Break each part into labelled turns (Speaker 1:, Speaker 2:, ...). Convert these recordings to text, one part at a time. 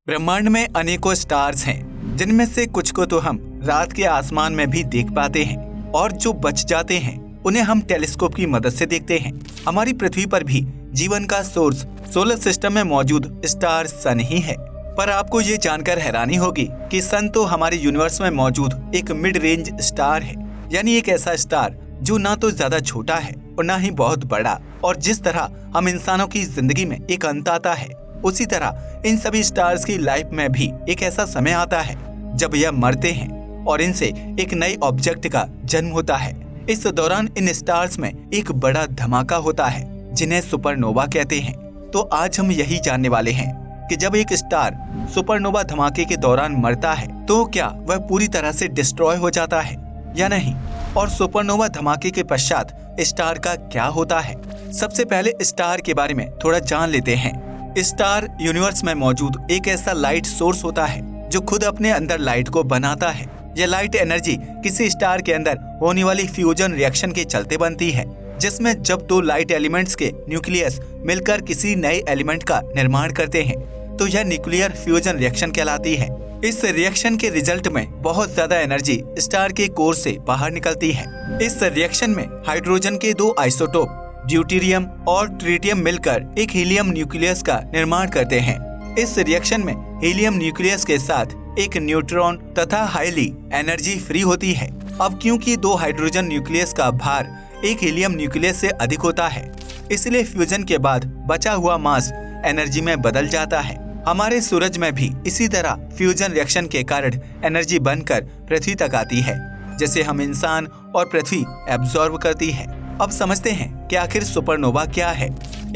Speaker 1: ब्रह्मांड में अनेकों स्टार्स हैं, जिनमें से कुछ को तो हम रात के आसमान में भी देख पाते हैं और जो बच जाते हैं उन्हें हम टेलीस्कोप की मदद से देखते हैं। हमारी पृथ्वी पर भी जीवन का सोर्स सोलर सिस्टम में मौजूद स्टार सन ही है। पर आपको ये जानकर हैरानी होगी कि सन तो हमारे यूनिवर्स में मौजूद एक मिड रेंज स्टार है, यानी एक ऐसा स्टार जो ना तो ज्यादा छोटा है और ना ही बहुत बड़ा। और जिस तरह हम इंसानों की जिंदगी में एक अंत आता है, उसी तरह इन सभी स्टार्स की लाइफ में भी एक ऐसा समय आता है जब यह मरते हैं और इनसे एक नए ऑब्जेक्ट का जन्म होता है। इस दौरान इन स्टार्स में एक बड़ा धमाका होता है जिन्हें सुपरनोवा कहते हैं। तो आज हम यही जानने वाले हैं कि जब एक स्टार सुपरनोवा धमाके के दौरान मरता है तो क्या वह पूरी तरह से डिस्ट्रॉय हो जाता है या नहीं, और सुपरनोवा धमाके के पश्चात स्टार का क्या होता है। सबसे पहले स्टार के बारे में थोड़ा जान लेते हैं। स्टार यूनिवर्स में मौजूद एक ऐसा लाइट सोर्स होता है जो खुद अपने अंदर लाइट को बनाता है। यह लाइट एनर्जी किसी स्टार के अंदर होने वाली फ्यूजन रिएक्शन के चलते बनती है, जिसमें जब दो लाइट एलिमेंट्स के न्यूक्लियस मिलकर किसी नए एलिमेंट का निर्माण करते हैं तो यह न्यूक्लियर फ्यूजन रिएक्शन कहलाती है। इस रिएक्शन के रिजल्ट में बहुत ज्यादा एनर्जी स्टार के कोर से बाहर निकलती है। इस रिएक्शन में हाइड्रोजन के दो आइसोटोप ड्यूटेरियम और ट्रिटियम मिलकर एक हीलियम न्यूक्लियस का निर्माण करते हैं। इस रिएक्शन में हीलियम न्यूक्लियस के साथ एक न्यूट्रॉन तथा हाईली एनर्जी फ्री होती है। अब क्योंकि दो हाइड्रोजन न्यूक्लियस का भार एक हीलियम न्यूक्लियस से अधिक होता है, इसलिए फ्यूजन के बाद बचा हुआ मास एनर्जी में बदल जाता है। हमारे सूरज में भी इसी तरह फ्यूजन रिएक्शन के कारण एनर्जी बनकर पृथ्वी तक आती है, जिसे हम इंसान और पृथ्वी एब्जॉर्ब करती है। अब समझते हैं कि आखिर सुपरनोवा क्या है।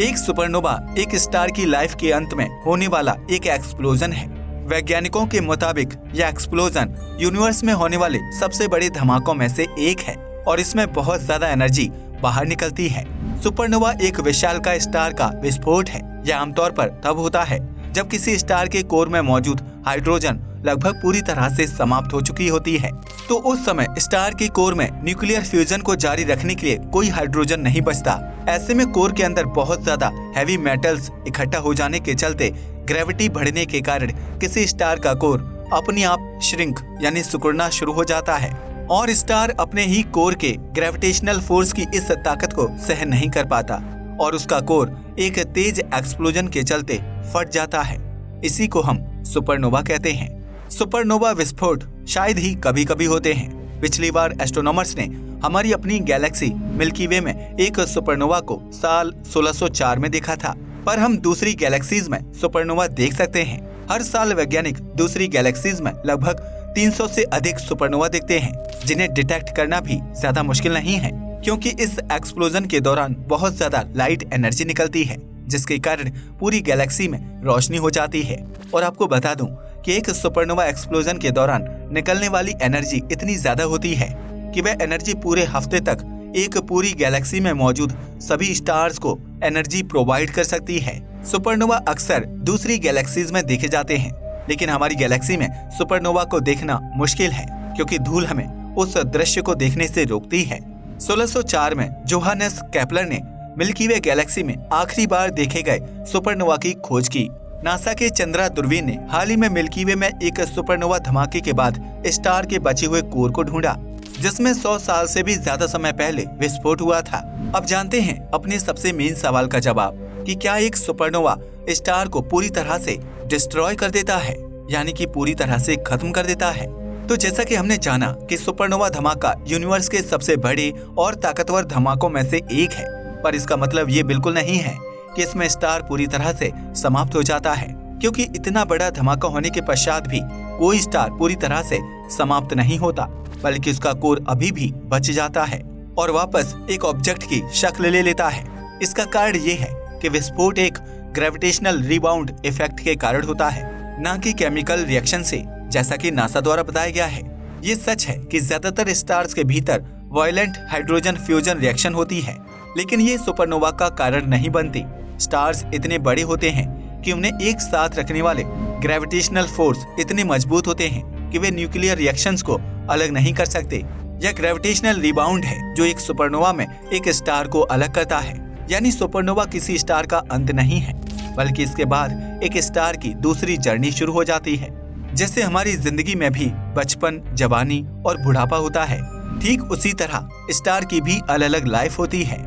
Speaker 1: एक सुपरनोवा एक स्टार की लाइफ के अंत में होने वाला एक एक्सप्लोजन है। वैज्ञानिकों के मुताबिक यह एक्सप्लोजन यूनिवर्स में होने वाले सबसे बड़े धमाकों में से एक है और इसमें बहुत ज्यादा एनर्जी बाहर निकलती है। सुपरनोवा एक विशालकाय स्टार का विस्फोट है। यह आमतौर पर तब होता है जब किसी स्टार के कोर में मौजूद हाइड्रोजन लगभग पूरी तरह से समाप्त हो चुकी होती है। तो उस समय स्टार के कोर में न्यूक्लियर फ्यूजन को जारी रखने के लिए कोई हाइड्रोजन नहीं बचता। ऐसे में कोर के अंदर बहुत ज्यादा हैवी मेटल्स इकट्ठा हो जाने के चलते ग्रेविटी बढ़ने के कारण किसी स्टार का कोर अपने आप श्रिंक यानी सिकुड़ना शुरू हो जाता है और स्टार अपने ही कोर के ग्रेविटेशनल फोर्स की इस ताकत को सहन नहीं कर पाता और उसका कोर एक तेज एक्सप्लोजन के चलते फट जाता है। इसी को हम सुपरनोवा कहते हैं। सुपरनोवा विस्फोट शायद ही कभी कभी होते हैं। पिछली बार एस्ट्रोनॉमर्स ने हमारी अपनी गैलेक्सी मिल्की वे में एक सुपरनोवा को साल 1604 में देखा था, पर हम दूसरी गैलेक्सीज में सुपरनोवा देख सकते हैं। हर साल वैज्ञानिक दूसरी गैलेक्सीज में लगभग 300 से अधिक सुपरनोवा देखते हैं, जिन्हें डिटेक्ट करना भी ज्यादा मुश्किल नहीं है, क्योंकि इस एक्सप्लोजन के दौरान बहुत ज्यादा लाइट एनर्जी निकलती है, जिसके कारण पूरी गैलेक्सी में रोशनी हो जाती है। और आपको बता दूं कि एक सुपरनोवा एक्सप्लोजन के दौरान निकलने वाली एनर्जी इतनी ज्यादा होती है कि वह एनर्जी पूरे हफ्ते तक एक पूरी गैलेक्सी में मौजूद सभी स्टार्स को एनर्जी प्रोवाइड कर सकती है। सुपरनोवा अक्सर दूसरी गैलेक्सीज में देखे जाते हैं, लेकिन हमारी गैलेक्सी में सुपरनोवा को देखना मुश्किल है क्योंकि धूल हमें उस दृश्य को देखने से रोकती है। 1604 में जोहानेस केपलर ने मिल्की वे गैलेक्सी में आखिरी बार देखे गए सुपरनोवा की खोज की। नासा के चंद्रा दूरबीन ने हाल ही में मिल्की वे में एक सुपरनोवा धमाके के बाद स्टार के बचे हुए कोर को ढूंढा, जिसमें 100 साल से भी ज्यादा समय पहले विस्फोट हुआ था। अब जानते हैं अपने सबसे मेन सवाल का जवाब कि क्या एक सुपरनोवा स्टार को पूरी तरह से डिस्ट्रॉय कर देता है, यानी कि पूरी तरह से खत्म कर देता है। तो जैसा कि हमने जाना कि सुपरनोवा धमाका यूनिवर्स के सबसे बड़े और ताकतवर धमाकों में से एक है, पर इसका मतलब ये बिल्कुल नहीं है कि इसमें स्टार पूरी तरह से समाप्त हो जाता है, क्योंकि इतना बड़ा धमाका होने के पश्चात भी कोई स्टार पूरी तरह से समाप्त नहीं होता, बल्कि उसका कोर अभी भी बच जाता है और वापस एक ऑब्जेक्ट की शक्ल ले लेता है। इसका कारण ये है कि विस्फोट एक ग्रेविटेशनल रिबाउंड इफेक्ट के कारण होता है, न कि केमिकल रिएक्शन से, जैसा कि नासा द्वारा बताया गया है। ये सच है कि ज्यादातर स्टार्स के भीतर वायलेंट हाइड्रोजन फ्यूजन रिएक्शन होती है, लेकिन ये सुपरनोवा का कारण नहीं बनती। स्टार्स इतने बड़े होते हैं कि उन्हें एक साथ रखने वाले ग्रेविटेशनल फोर्स इतने मजबूत होते हैं कि वे न्यूक्लियर रिएक्शंस को अलग नहीं कर सकते। यह ग्रेविटेशनल रिबाउंड है जो एक सुपरनोवा में एक स्टार को अलग करता है, यानी सुपरनोवा किसी स्टार का अंत नहीं है, बल्कि इसके बाद एक स्टार की दूसरी जर्नी शुरू हो जाती है। जैसे हमारी जिंदगी में भी बचपन, जवानी और बुढ़ापा होता है, ठीक उसी तरह स्टार की भी अलग अलग लाइफ होती है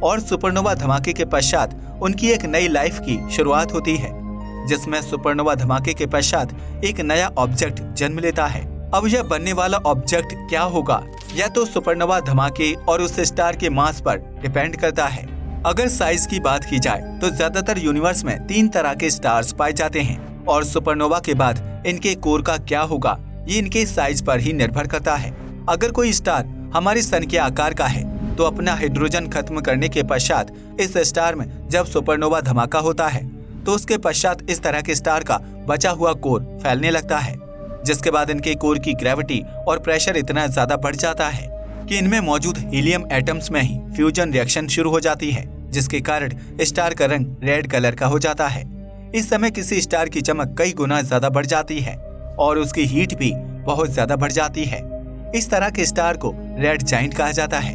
Speaker 1: और सुपरनोवा धमाके के पश्चात उनकी एक नई लाइफ की शुरुआत होती है, जिसमें सुपरनोवा धमाके के पश्चात एक नया ऑब्जेक्ट जन्म लेता है। अब यह बनने वाला ऑब्जेक्ट क्या होगा, यह तो सुपरनोवा धमाके और उस स्टार के मास पर डिपेंड करता है। अगर साइज की बात की जाए तो ज्यादातर यूनिवर्स में 3 तरह के स्टार्स पाए जाते हैं और सुपरनोवा के बाद इनके कोर का क्या होगा ये इनके साइज पर ही निर्भर करता है। अगर कोई स्टार हमारे सन के आकार का है तो अपना हाइड्रोजन खत्म करने के पश्चात इस स्टार में जब सुपरनोवा धमाका होता है तो उसके पश्चात इस तरह के स्टार का बचा हुआ कोर फैलने लगता है, जिसके बाद इनके कोर की ग्रेविटी और प्रेशर इतना ज्यादा बढ़ जाता है कि इनमें मौजूद हीलियम एटम्स में ही फ्यूजन रिएक्शन शुरू हो जाती है, जिसके कारण स्टार का रंग रेड कलर का हो जाता है। इस समय किसी स्टार की चमक कई गुना ज्यादा बढ़ जाती है और उसकी हीट भी बहुत ज्यादा बढ़ जाती है। इस तरह के स्टार को रेड जाइंट कहा जाता है।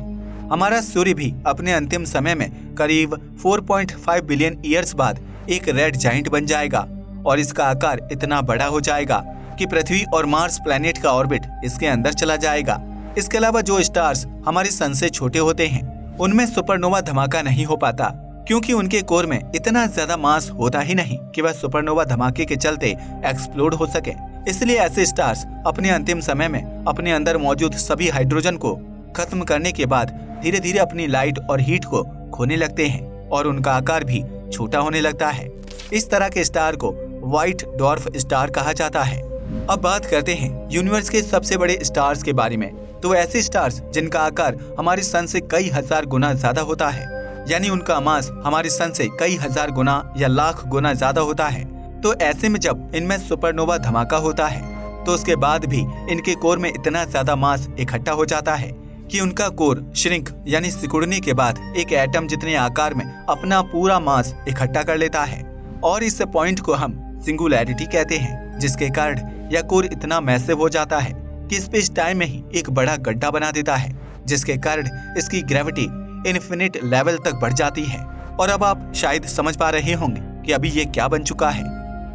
Speaker 1: हमारा सूर्य भी अपने अंतिम समय में करीब 4.5 बिलियन ईयर्स बाद एक रेड जाइंट बन जाएगा और इसका आकार इतना बड़ा हो जाएगा कि पृथ्वी और मार्स प्लैनेट का ऑर्बिट इसके अंदर चला जाएगा। इसके अलावा जो स्टार्स हमारे सन से छोटे होते हैं उनमें सुपरनोवा धमाका नहीं हो पाता, क्योंकि उनके कोर में इतना ज्यादा मास होता ही नहीं कि वह सुपरनोवा धमाके के चलते एक्सप्लोड हो सके। इसलिए ऐसे स्टार्स अपने अंतिम समय में अपने अंदर मौजूद सभी हाइड्रोजन को खत्म करने के बाद धीरे धीरे अपनी लाइट और हीट को खोने लगते हैं और उनका आकार भी छोटा होने लगता है। इस तरह के स्टार को व्हाइट डॉर्फ स्टार कहा जाता है। अब बात करते हैं यूनिवर्स के सबसे बड़े स्टार्स के बारे में। तो ऐसे स्टार्स जिनका आकार हमारे सन से कई हजार गुना ज्यादा होता है, यानी उनका मास हमारे सन से कई हजार गुना या लाख गुना ज्यादा होता है। तो ऐसे में जब इनमें सुपरनोवा धमाका होता है तो उसके बाद भी इनके कोर में इतना ज्यादा मास इकट्ठा हो जाता है कि उनका कोर श्रिंक यानी सिकुड़ने के बाद एक एटम जितने आकार में अपना पूरा मास इकट्ठा कर लेता है और इस पॉइंट को हम सिंगुलैरिटी कहते हैं, जिसके कारण यह कोर इतना मैसिव हो जाता है कि स्पेस टाइम में ही एक बड़ा गड्ढा बना देता है, जिसके कारण इसकी ग्रेविटी इन्फिनिट लेवल तक बढ़ जाती है। और अब आप शायद समझ पा रहे होंगे कि अभी ये क्या बन चुका है।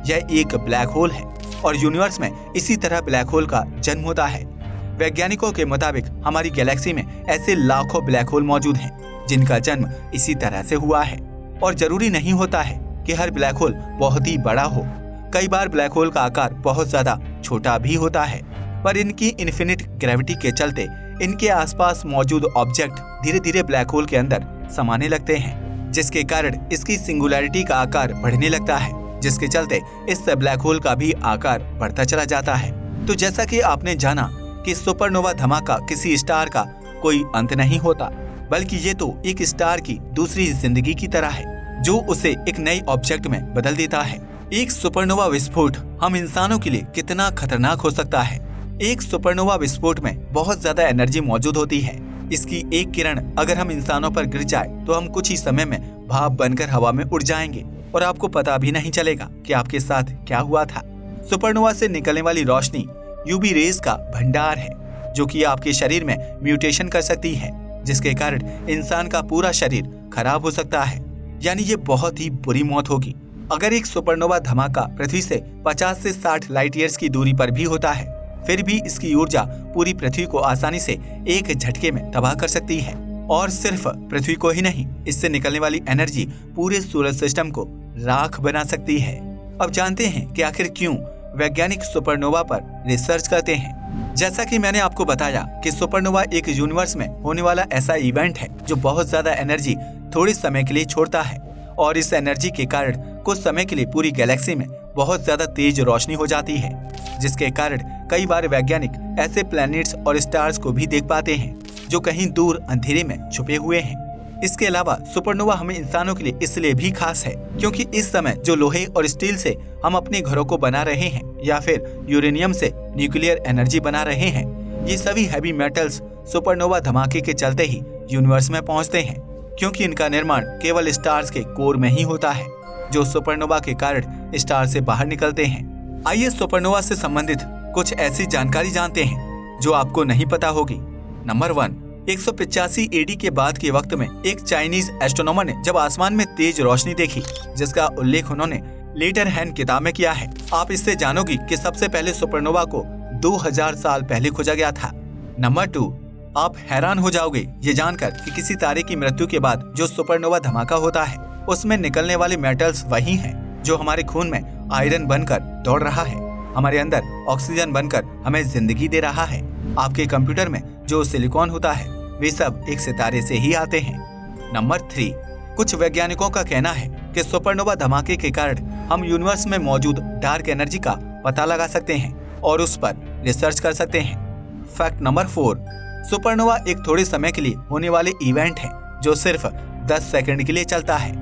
Speaker 1: यह एक ब्लैक होल है और यूनिवर्स में इसी तरह ब्लैक होल का जन्म होता है। वैज्ञानिकों के मुताबिक हमारी गैलेक्सी में ऐसे लाखों ब्लैक होल मौजूद हैं जिनका जन्म इसी तरह से हुआ है। और जरूरी नहीं होता है कि हर ब्लैक होल बहुत ही बड़ा हो। कई बार ब्लैक होल का आकार बहुत ज्यादा छोटा भी होता है, पर इनकी इन्फिनिट ग्रेविटी के चलते इनके आसपास मौजूद ऑब्जेक्ट धीरे धीरे ब्लैक होल के अंदर समाने लगते हैं, जिसके कारण इसकी सिंगुलैरिटी का आकार बढ़ने लगता है, जिसके चलते इस ब्लैक होल का भी आकार बढ़ता चला जाता है। तो जैसा कि आपने जाना कि सुपरनोवा धमाका किसी स्टार का कोई अंत नहीं होता, बल्कि ये तो एक स्टार की दूसरी जिंदगी की तरह है जो उसे एक नई ऑब्जेक्ट में बदल देता है। एक सुपरनोवा विस्फोट हम इंसानों के लिए कितना खतरनाक हो सकता है। एक सुपरनोवा विस्फोट में बहुत ज्यादा एनर्जी मौजूद होती है। इसकी एक किरण अगर हम इंसानों पर गिर जाए तो हम कुछ ही समय में भाप बनकर हवा में उड़ जाएंगे और आपको पता भी नहीं चलेगा कि आपके साथ क्या हुआ था। सुपरनोवा से निकलने वाली रोशनी यूवी रेज का भंडार है, जो कि आपके शरीर में म्यूटेशन कर सकती है, जिसके कारण इंसान का पूरा शरीर खराब हो सकता है, यानी ये बहुत ही बुरी मौत होगी। अगर एक सुपरनोवा धमाका पृथ्वी से 50 से 60 लाइट ईयर्स की दूरी पर भी होता है, फिर भी इसकी ऊर्जा पूरी पृथ्वी को आसानी से एक झटके में तबाह कर सकती है। और सिर्फ पृथ्वी को ही नहीं, इससे निकलने वाली एनर्जी पूरे सूरज सिस्टम को राख बना सकती है। अब जानते हैं कि आखिर क्यों वैज्ञानिक सुपरनोवा पर रिसर्च करते हैं। जैसा कि मैंने आपको बताया कि सुपरनोवा एक यूनिवर्स में होने वाला ऐसा इवेंट है जो बहुत ज्यादा एनर्जी थोड़े समय के लिए छोड़ता है और इस एनर्जी के कारण कुछ समय के लिए पूरी गैलेक्सी में बहुत ज्यादा तेज रोशनी हो जाती है, जिसके कारण कई बार वैज्ञानिक ऐसे प्लैनेट्स और स्टार्स को भी देख पाते हैं जो कहीं दूर अंधेरे में छुपे हुए हैं। इसके अलावा सुपरनोवा हमें इंसानों के लिए इसलिए भी खास है क्योंकि इस समय जो लोहे और स्टील से हम अपने घरों को बना रहे हैं या फिर यूरेनियम से न्यूक्लियर एनर्जी बना रहे हैं, ये सभी हैवी मेटल्स सुपरनोवा धमाके के चलते ही यूनिवर्स में पहुंचते हैं, क्योंकि इनका निर्माण केवल स्टार्स के कोर में ही होता है जो सुपरनोवा के कारण स्टार से बाहर निकलते हैं। आइए सुपरनोवा से संबंधित कुछ ऐसी जानकारी जानते हैं जो आपको नहीं पता होगी। नंबर 1, 185 एडी के बाद के वक्त में एक चाइनीज एस्ट्रोनॉमर ने जब आसमान में तेज रोशनी देखी, जिसका उल्लेख उन्होंने लेटर हैंड किताब में किया है। आप इससे जानोगी कि सबसे पहले सुपरनोवा को 2000 साल पहले खोजा गया था। नंबर 2, आप हैरान हो जाओगे ये जानकर कि किसी तारे की मृत्यु के बाद जो सुपरनोवा धमाका होता है उसमें निकलने वाले मेटल्स वही हैं जो हमारे खून में आयरन बनकर दौड़ रहा है, हमारे अंदर ऑक्सीजन बनकर हमें जिंदगी दे रहा है। आपके कंप्यूटर में जो सिलिकॉन होता है वे सब एक सितारे से ही आते हैं। नंबर 3, कुछ वैज्ञानिकों का कहना है कि सुपरनोवा धमाके के कारण हम यूनिवर्स में मौजूद डार्क एनर्जी का पता लगा सकते हैं और उस पर रिसर्च कर सकते हैं। फैक्ट नंबर 4, सुपरनोवा एक थोड़े समय के लिए होने वाले इवेंट है जो सिर्फ 10 सेकंड के लिए चलता है।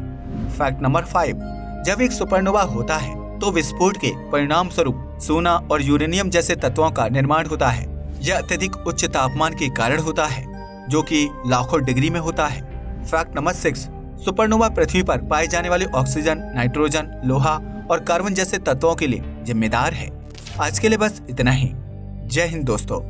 Speaker 1: फैक्ट नंबर 5, जब एक सुपरनोवा होता है तो विस्फोट के परिणाम स्वरूप सोना और यूरेनियम जैसे तत्वों का निर्माण होता है। यह अत्यधिक उच्च तापमान के कारण होता है जो कि लाखों डिग्री में होता है। फैक्ट नंबर 6, सुपरनोवा पृथ्वी पर पाए जाने वाले ऑक्सीजन, नाइट्रोजन, लोहा और कार्बन जैसे तत्वों के लिए जिम्मेदार है। आज के लिए बस इतना ही। जय हिंद दोस्तों।